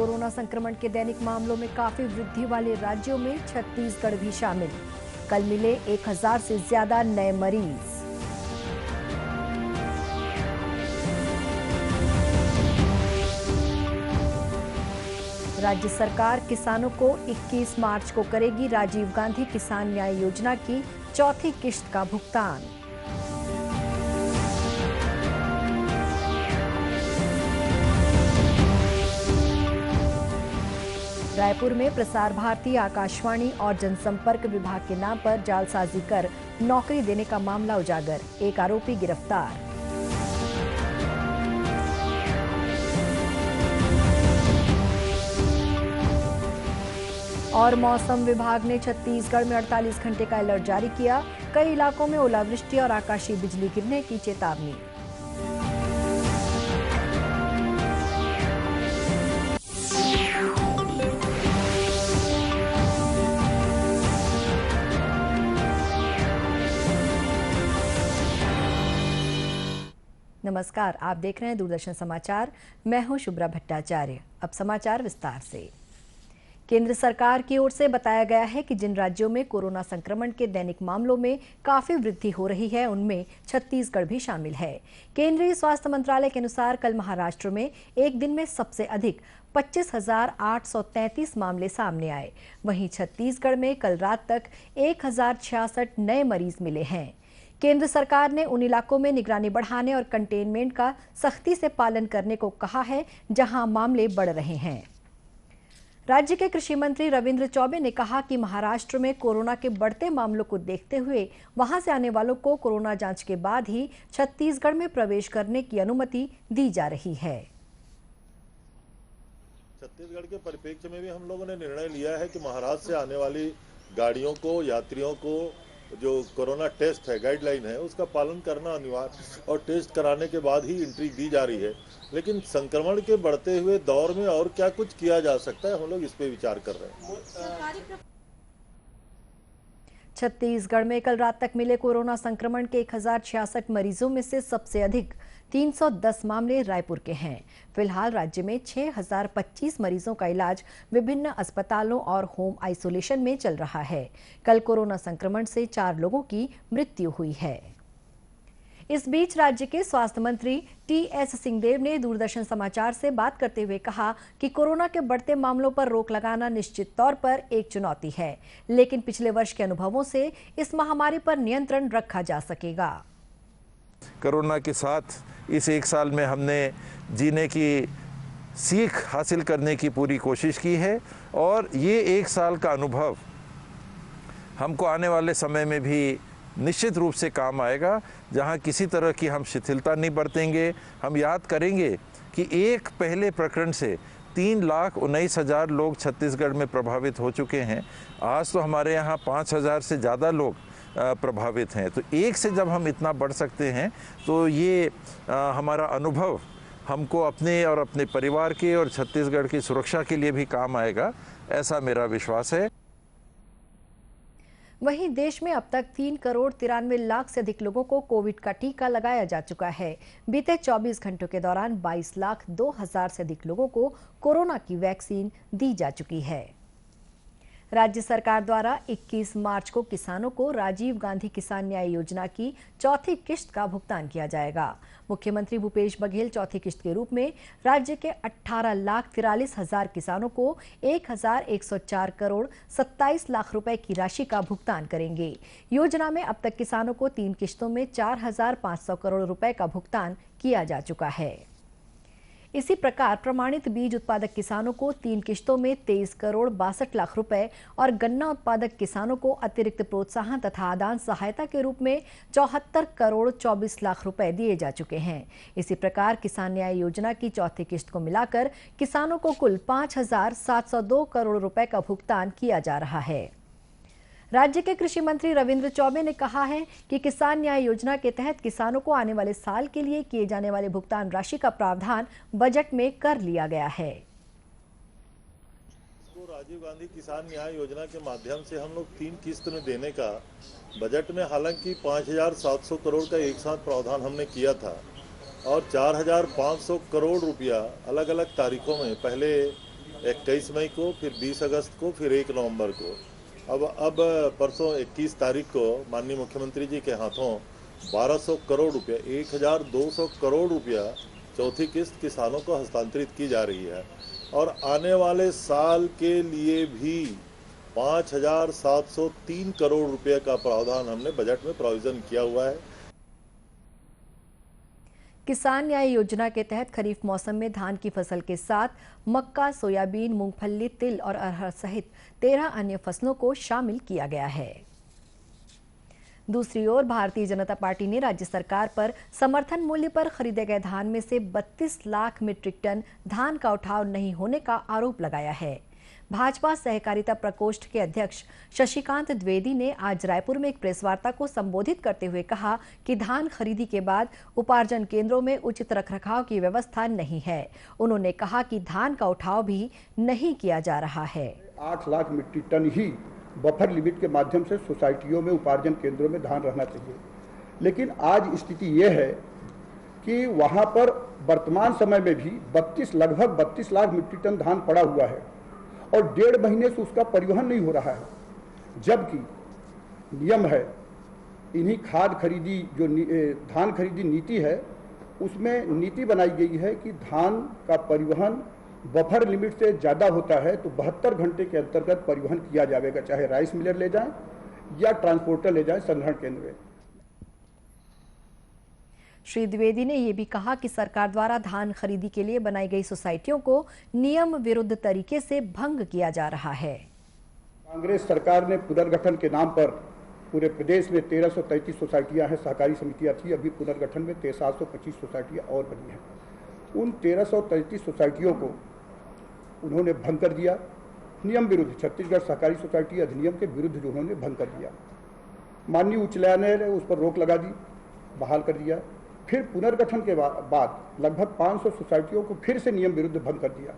Corona संक्रमण के दैनिक मामलों में काफी वृद्धि वाले राज्यों में छत्तीसगढ़ भी शामिल। कल मिले 1000 से ज्यादा नए मरीज। राज्य सरकार किसानों को 21 मार्च को करेगी राजीव गांधी किसान न्याय योजना की चौथी किश्त का भुगतान। रायपुर में प्रसार भारती, आकाशवाणी और जनसंपर्क विभाग के नाम पर जालसाजी कर नौकरी देने का मामला उजागर, एक आरोपी गिरफ्तार। और मौसम विभाग ने छत्तीसगढ़ में 48 घंटे का अलर्ट जारी किया, कई इलाकों में ओलावृष्टि और आकाशीय बिजली गिरने की चेतावनी। नमस्कार, आप देख रहे हैं दूरदर्शन समाचार। मैं हूं शुभ्रा भट्टाचार्य। अब समाचार विस्तार से। केंद्र सरकार की ओर से बताया गया है कि जिन राज्यों में कोरोना संक्रमण के दैनिक मामलों में काफी वृद्धि हो रही है, उनमें छत्तीसगढ़ भी शामिल है। केंद्रीय स्वास्थ्य मंत्रालय के अनुसार कल महाराष्ट्र में एक दिन में सबसे अधिक 25,833 मामले सामने आए। वहीं छत्तीसगढ़ में कल रात तक 1066 नए मरीज मिले हैं। केंद्र सरकार ने उन इलाकों में निगरानी बढ़ाने और कंटेनमेंट का सख्ती से पालन करने को कहा है जहां मामले बढ़ रहे हैं। राज्य के कृषि मंत्री रविंद्र चौबे ने कहा कि महाराष्ट्र में कोरोना के बढ़ते मामलों को देखते हुए वहां से आने वालों को कोरोना जांच के बाद ही छत्तीसगढ़ में प्रवेश करने की अनुमति दी जा रही है। छत्तीसगढ़ के परिप्रेक्ष्य में भी हम लोगों ने निर्णय लिया है कि महाराष्ट्र से आने वाली गाड़ियों को, यात्रियों को जो कोरोना टेस्ट है, गाइडलाइन है, उसका पालन करना अनिवार्य और टेस्ट कराने के बाद ही एंट्री दी जा रही है। लेकिन संक्रमण के बढ़ते हुए दौर में और क्या कुछ किया जा सकता है, हम लोग इस पे विचार कर रहे हैं। छत्तीसगढ़ में कल रात तक मिले कोरोना संक्रमण के 1066 मरीजों में से सबसे अधिक 310 मामले रायपुर के हैं। फिलहाल राज्य में 6025 मरीजों का इलाज विभिन्न अस्पतालों और होम आइसोलेशन में चल रहा है। कल कोरोना संक्रमण से 4 लोगों की मृत्यु हुई है। इस बीच राज्य के स्वास्थ्य मंत्री टी.एस. सिंहदेव ने दूरदर्शन समाचार से बात करते हुए कहा कि कोरोना के बढ़ते मामलों पर रोक लगाना निश्चित तौर पर एक चुनौती है, लेकिन पिछले वर्ष के अनुभवों से इस महामारी पर नियंत्रण रखा जा सकेगा। कोरोना के साथ इस एक साल में हमने जीने की सीख हासिल करने की पूरी कोशिश की है और ये एक साल का अनुभव हमको आने वाले समय में भी निश्चित रूप से काम आएगा, जहां किसी तरह की हम शिथिलता नहीं बरतेंगे। हम याद करेंगे कि एक पहले प्रकरण से 3,19,000 लोग छत्तीसगढ़ में प्रभावित हो चुके हैं। आज तो हमारे यहाँ 5,000 से ज़्यादा लोग प्रभावित हैं। तो एक से जब हम इतना बढ़ सकते हैं तो ये हमारा अनुभव हमको अपने और अपने परिवार के और छत्तीसगढ़ की सुरक्षा के लिए भी काम आएगा, ऐसा मेरा विश्वास है। वहीं देश में अब तक 3,93,00,000 से अधिक लोगों को कोविड का टीका लगाया जा चुका है। बीते 24 घंटों के दौरान 22,02,000 से अधिक लोगों को कोरोना की वैक्सीन दी जा चुकी है। राज्य सरकार द्वारा 21 मार्च को किसानों को राजीव गांधी किसान न्याय योजना की चौथी किश्त का भुगतान किया जाएगा। मुख्यमंत्री भूपेश बघेल चौथी किश्त के रूप में राज्य के 18,43,000 किसानों को 1,104 करोड़ 27 लाख रुपए की राशि का भुगतान करेंगे। योजना में अब तक किसानों को 3 किश्तों में 4,500 करोड़ रुपए का भुगतान किया जा चुका है। इसी प्रकार प्रमाणित बीज उत्पादक किसानों को 3 किश्तों में 23 करोड़ 62 लाख रुपए और गन्ना उत्पादक किसानों को अतिरिक्त प्रोत्साहन तथा आदान सहायता के रूप में 74 करोड़ 24 लाख रुपए दिए जा चुके हैं। इसी प्रकार किसान न्याय योजना की चौथी किश्त को मिलाकर किसानों को कुल 5,702 करोड़ रुपए का भुगतान किया जा रहा है। राज्य के कृषि मंत्री रविंद्र चौबे ने कहा है कि किसान न्याय योजना के तहत किसानों को आने वाले साल के लिए किए जाने वाले भुगतान राशि का प्रावधान बजट में कर लिया गया है। राजीव गांधी किसान न्याय योजना के माध्यम से हम लोग 3 किस्त में देने का बजट में हालांकि 5,700 करोड़ का एक साथ प्रावधान हमने किया था और 4,500 करोड़ रुपया अलग अलग तारीखों में पहले 21 मई को, फिर 20 अगस्त को, फिर 1 नवंबर को। अब परसों 21 तारीख को माननीय मुख्यमंत्री जी के हाथों 1200 करोड़ रुपया, 1200 करोड़ रुपया चौथी किस्त किसानों को हस्तांतरित की जा रही है। और आने वाले साल के लिए भी 5703 करोड़ रुपये का प्रावधान हमने बजट में प्रोविजन किया हुआ है। किसान न्याय योजना के तहत खरीफ मौसम में धान की फसल के साथ मक्का, सोयाबीन, मूंगफली, तिल और अरहर सहित 13 अन्य फसलों को शामिल किया गया है। दूसरी ओर भारतीय जनता पार्टी ने राज्य सरकार पर समर्थन मूल्य पर खरीदे गए धान में से 32 लाख मीट्रिक टन धान का उठाव नहीं होने का आरोप लगाया है। भाजपा सहकारिता प्रकोष्ठ के अध्यक्ष शशिकांत द्विवेदी ने आज रायपुर में एक प्रेस वार्ता को संबोधित करते हुए कहा कि धान खरीदी के बाद उपार्जन केंद्रों में उचित रखरखाव की व्यवस्था नहीं है। उन्होंने कहा कि धान का उठाव भी नहीं किया जा रहा है। 8 लाख मीट्रिक टन ही बफर लिमिट के माध्यम से सोसाइटियों में, उपार्जन केंद्रों में धान रहना चाहिए, लेकिन आज स्थिति यह है कि वहां पर वर्तमान समय में भी लगभग 32 लाख मीट्रिक टन धान पड़ा हुआ है और 1.5 महीने से उसका परिवहन नहीं हो रहा है। जबकि नियम है, इन्हीं खाद खरीदी जो धान खरीदी नीति है, उसमें नीति बनाई गई है कि धान का परिवहन बफर लिमिट से ज़्यादा होता है तो 72 घंटे के अंतर्गत परिवहन किया जाएगा, चाहे राइस मिलर ले जाएं या ट्रांसपोर्टर ले जाएं संग्रहण केंद्र में। श्री द्विवेदी ने यह भी कहा कि सरकार द्वारा धान खरीदी के लिए बनाई गई सोसाइटियों को नियम विरुद्ध तरीके से भंग किया जा रहा है। कांग्रेस सरकार ने पुनर्गठन के नाम पर पूरे प्रदेश में 1333 सोसाइटियां हैं, सहकारी समितियां थी, अभी पुनर्गठन में 725 सोसाइटियां और बनी हैं। उन 1333 सोसाइटियों को उन्होंने भंग कर दिया, नियम विरुद्ध, छत्तीसगढ़ सहकारी सोसाइटी अधिनियम के विरुद्ध जो उन्होंने भंग कर दिया। माननीय उच्च न्यायालय ने उस पर रोक लगा दी, बहाल कर दिया। फिर पुनर्गठन के बाद लगभग 500 सोसाइटियों को फिर से नियम विरुद्ध भंग कर दिया।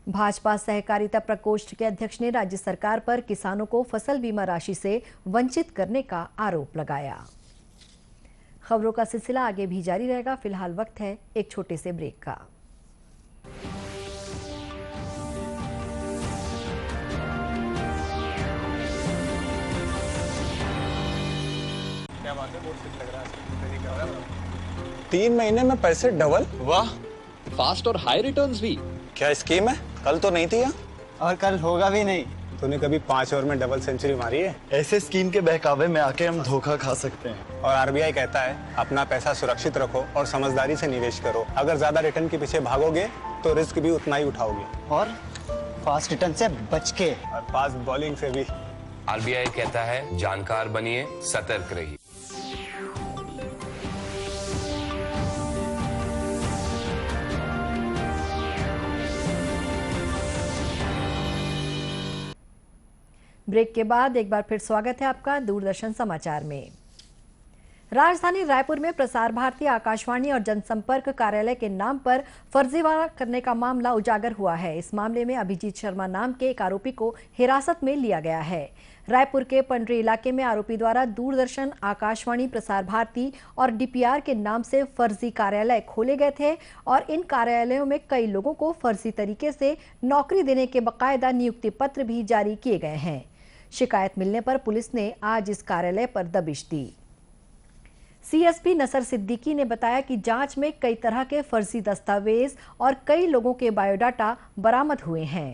भाजपा सहकारिता प्रकोष्ठ के अध्यक्ष ने राज्य सरकार पर किसानों को फसल बीमा राशि से वंचित करने का आरोप लगाया। खबरों का सिलसिला आगे भी जारी रहेगा। फिलहाल वक्त है एक छोटे से ब्रेक का। क्या बात है, बहुत कुछ लग रहा है। 3 महीने में पैसे डबल, वाह, फास्ट और हाई रिटर्न्स भी। क्या स्कीम है? कल तो नहीं थी यहाँ। और कल होगा भी नहीं। तूने कभी 5 ओवर में डबल सेंचुरी मारी है? ऐसे स्कीम के बहकावे में आके हम धोखा खा सकते हैं। और आरबीआई कहता है अपना पैसा सुरक्षित रखो और समझदारी से निवेश करो। अगर ज्यादा रिटर्न के पीछे भागोगे तो रिस्क भी उतना ही उठाओगे। और फास्ट रिटर्न से बच के, और फास्ट बॉलिंग से भी। आरबीआई कहता है जानकार बनिए, सतर्क रहिए। ब्रेक के बाद एक बार फिर स्वागत है आपका दूरदर्शन समाचार में। राजधानी रायपुर में प्रसार भारती, आकाशवाणी और जनसंपर्क कार्यालय के नाम पर फर्जीवाड़ा करने का मामला उजागर हुआ है। इस मामले में अभिजीत शर्मा नाम के एक आरोपी को हिरासत में लिया गया है। रायपुर के पंडरी इलाके में आरोपी द्वारा दूरदर्शन, आकाशवाणी, प्रसार भारती और डीपीआर के नाम से फर्जी कार्यालय खोले गए थे और इन कार्यालयों में कई लोगों को फर्जी तरीके से नौकरी देने के बाकायदा नियुक्ति पत्र भी जारी किए गए हैं। शिकायत मिलने पर पुलिस ने आज इस कार्यालय पर दबिश दी। सीएसपी नसर सिद्दीकी ने बताया कि जांच में कई तरह के फर्जी दस्तावेज और कई लोगों के बायोडाटा बरामद हुए हैं।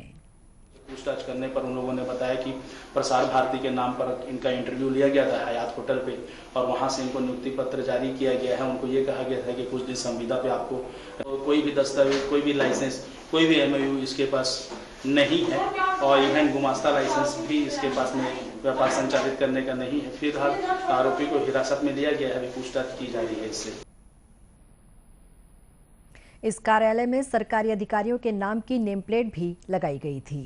पूछताछ करने पर उन लोगों ने बताया कि प्रसार भारती के नाम पर इनका इंटरव्यू लिया गया था हयात होटल पे और वहां से इनको नियुक्ति पत्र जारी किया गया है। उनको ये कहा गया था कि कुछ दिन संविदा पे आपको कोई भी दस्तावेज, कोई भी लाइसेंस, कोई भी एमओयू इसके पास नहीं है और इवन गुमास्ता लाइसेंस भी इसके पास में व्यापार संचालित करने का नहीं है। फिलहाल आरोपी को हिरासत में लिया गया है, अभी पूछताछ की जा रही है इससे। इस कार्यालय में सरकारी अधिकारियों के नाम की नेम प्लेट भी लगाई गई थी।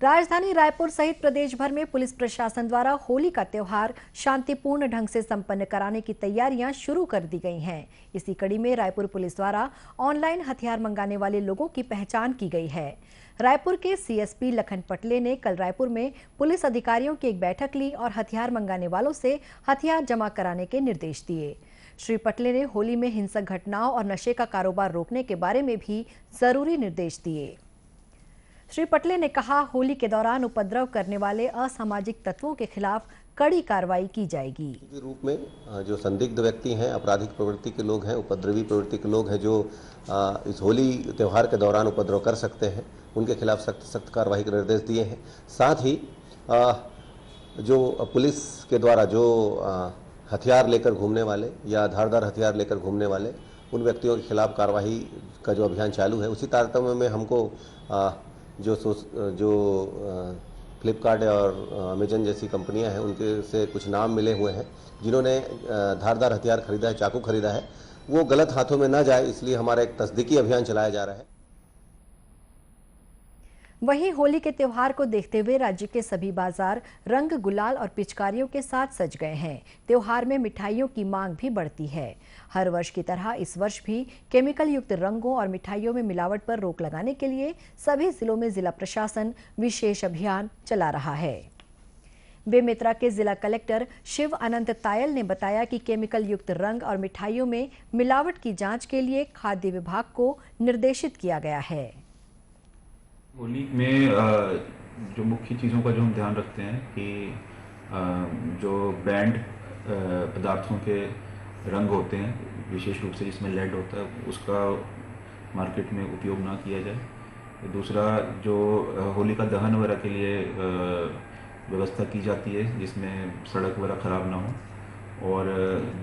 राजधानी रायपुर सहित प्रदेश भर में पुलिस प्रशासन द्वारा होली का त्यौहार शांतिपूर्ण ढंग से संपन्न कराने की तैयारियां शुरू कर दी गई हैं। इसी कड़ी में रायपुर पुलिस द्वारा ऑनलाइन हथियार मंगाने वाले लोगों की पहचान की गई है। रायपुर के सीएसपी लखन पटले ने कल रायपुर में पुलिस अधिकारियों की एक बैठक ली और हथियार मंगाने वालों से हथियार जमा कराने के निर्देश दिए। श्री पटले ने होली में हिंसक घटनाओं और नशे का कारोबार रोकने के बारे में भी जरूरी निर्देश दिए। श्री पटले ने कहा, होली के दौरान उपद्रव करने वाले असामाजिक तत्वों के खिलाफ कड़ी कार्रवाई की जाएगी। के रूप में जो संदिग्ध व्यक्ति हैं, आपराधिक प्रवृत्ति के लोग हैं, उपद्रवी प्रवृत्ति के लोग हैं जो इस होली त्यौहार के दौरान उपद्रव कर सकते हैं, उनके खिलाफ सख्त कार्रवाई के निर्देश दिए हैं। साथ ही जो पुलिस के द्वारा जो हथियार लेकर घूमने वाले या धारदार हथियार लेकर घूमने वाले उन व्यक्तियों के खिलाफ कार्रवाई का जो अभियान चालू है, उसी तारतम्य में हमको जो फ्लिपकार्ट और अमेजन जैसी कंपनियां हैं, उनके से कुछ नाम मिले हुए हैं जिन्होंने धारदार हथियार खरीदा है, चाकू खरीदा है, वो गलत हाथों में न जाए, इसलिए हमारा एक तस्दीकी अभियान चलाया जा रहा है। वहीं होली के त्योहार को देखते हुए राज्य के सभी बाजार रंग, गुलाल और पिचकारियों के साथ सज गए हैं। त्योहार में मिठाइयों की मांग भी बढ़ती है। हर वर्ष की तरह इस वर्ष भी केमिकल युक्त रंगों और मिठाइयों में मिलावट पर रोक लगाने के लिए सभी जिलों में जिला प्रशासन विशेष अभियान चला रहा है। बेमेतरा के जिला कलेक्टर शिव अनंत तायल ने बताया कि केमिकल युक्त रंग और मिठाइयों में मिलावट की जांच के लिए खाद्य विभाग को निर्देशित किया गया है। होली में जो मुख्य चीज़ों का जो हम ध्यान रखते हैं कि जो बैंड पदार्थों के रंग होते हैं, विशेष रूप से जिसमें लेड होता है, उसका मार्केट में उपयोग ना किया जाए। दूसरा, जो होली का दहन वगैरह के लिए व्यवस्था की जाती है जिसमें सड़क वगैरह ख़राब ना हो, और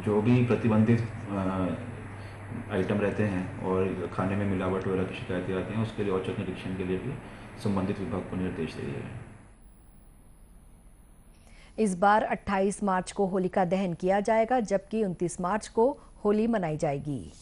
जो भी प्रतिबंधित आइटम रहते हैं और खाने में मिलावट वगैरह की शिकायतें आती हैं, उसके लिए औचक निरीक्षण के लिए भी संबंधित विभाग को निर्देश दिए हैं। इस बार 28 मार्च को होलिका दहन किया जाएगा, जबकि 29 मार्च को होली मनाई जाएगी।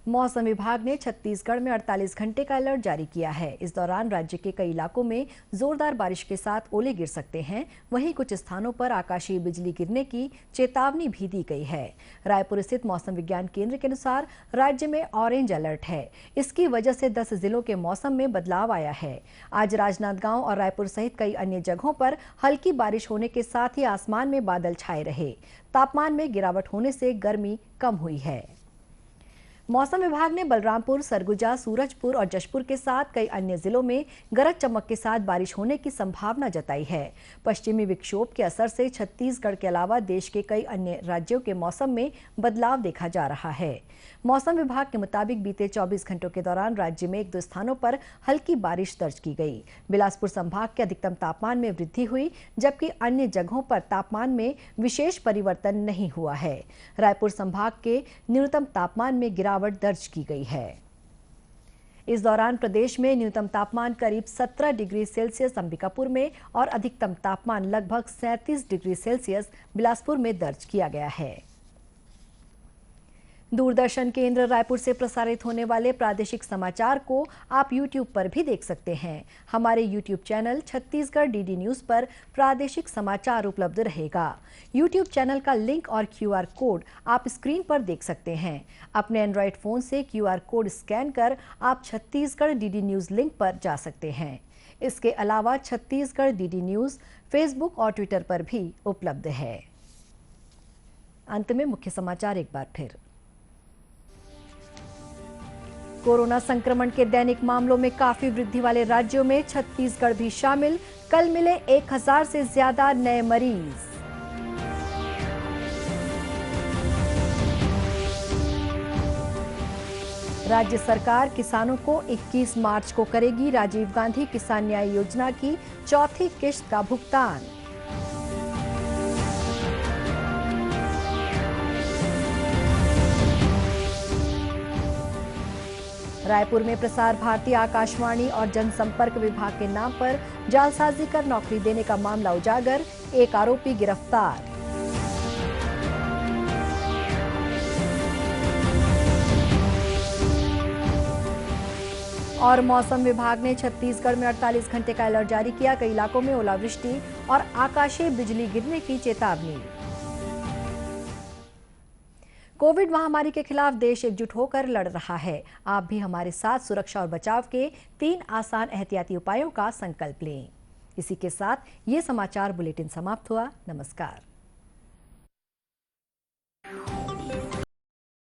मौसम विभाग ने छत्तीसगढ़ में 48 घंटे का अलर्ट जारी किया है। इस दौरान राज्य के कई इलाकों में जोरदार बारिश के साथ ओले गिर सकते हैं। वहीं कुछ स्थानों पर आकाशीय बिजली गिरने की चेतावनी भी दी गई है। रायपुर स्थित मौसम विज्ञान केंद्र के अनुसार राज्य में ऑरेंज अलर्ट है। इसकी वजह से 10 जिलों के मौसम में बदलाव आया है। आज राजनांदगांव और रायपुर सहित कई अन्य जगहों पर हल्की बारिश होने के साथ ही आसमान में बादल छाए रहे। तापमान में गिरावट होने से गर्मी कम हुई है। मौसम विभाग ने बलरामपुर, सरगुजा, सूरजपुर और जशपुर के साथ कई अन्य जिलों में गरज चमक के साथ बारिश होने की संभावना जताई है। पश्चिमी विक्षोभ के असर से छत्तीसगढ़ के अलावा देश के कई अन्य राज्यों के मौसम में बदलाव देखा जा रहा है। मौसम विभाग के मुताबिक बीते 24 घंटों के दौरान राज्य में 1-2 स्थानों पर हल्की बारिश दर्ज की गई। बिलासपुर संभाग के अधिकतम तापमान में वृद्धि हुई, जबकि अन्य जगहों पर तापमान में विशेष परिवर्तन नहीं हुआ है। रायपुर संभाग के न्यूनतम तापमान में गिरावट दर्ज की गई है। इस दौरान प्रदेश में न्यूनतम तापमान करीब 17 डिग्री सेल्सियस अंबिकापुर में और अधिकतम तापमान लगभग 37 डिग्री सेल्सियस बिलासपुर में दर्ज किया गया है। दूरदर्शन केंद्र रायपुर से प्रसारित होने वाले प्रादेशिक समाचार को आप YouTube पर भी देख सकते हैं। हमारे YouTube channel Chhattisgarh DD news पर प्रादेशिक समाचार उपलब्ध रहेगा। YouTube चैनल का लिंक और QR कोड आप स्क्रीन पर देख सकते हैं। अपने एंड्रॉयड फ़ोन से QR कोड स्कैन कर आप छत्तीसगढ़ DD न्यूज़ लिंक पर जा सकते हैं। इसके अलावा छत्तीसगढ़ DD न्यूज़ फेसबुक और ट्विटर पर भी उपलब्ध है। अंत में मुख्य समाचार एक बार फिर। कोरोना संक्रमण के दैनिक मामलों में काफी वृद्धि वाले राज्यों में छत्तीसगढ़ भी शामिल। कल मिले 1000 से ज्यादा नए मरीज। राज्य सरकार किसानों को 21 मार्च को करेगी राजीव गांधी किसान न्याय योजना की चौथी किश्त का भुगतान। रायपुर में प्रसार भारती, आकाशवाणी और जनसंपर्क विभाग के नाम पर जालसाजी कर नौकरी देने का मामला उजागर, एक आरोपी गिरफ्तार। और मौसम विभाग ने छत्तीसगढ़ में 48 घंटे का अलर्ट जारी किया। कई इलाकों में ओलावृष्टि और आकाशीय बिजली गिरने की चेतावनी। कोविड महामारी के खिलाफ देश एकजुट होकर लड़ रहा है। आप भी हमारे साथ सुरक्षा और बचाव के 3 आसान एहतियाती उपायों का संकल्प लें। इसी के साथ ये समाचार बुलेटिन समाप्त हुआ। नमस्कार।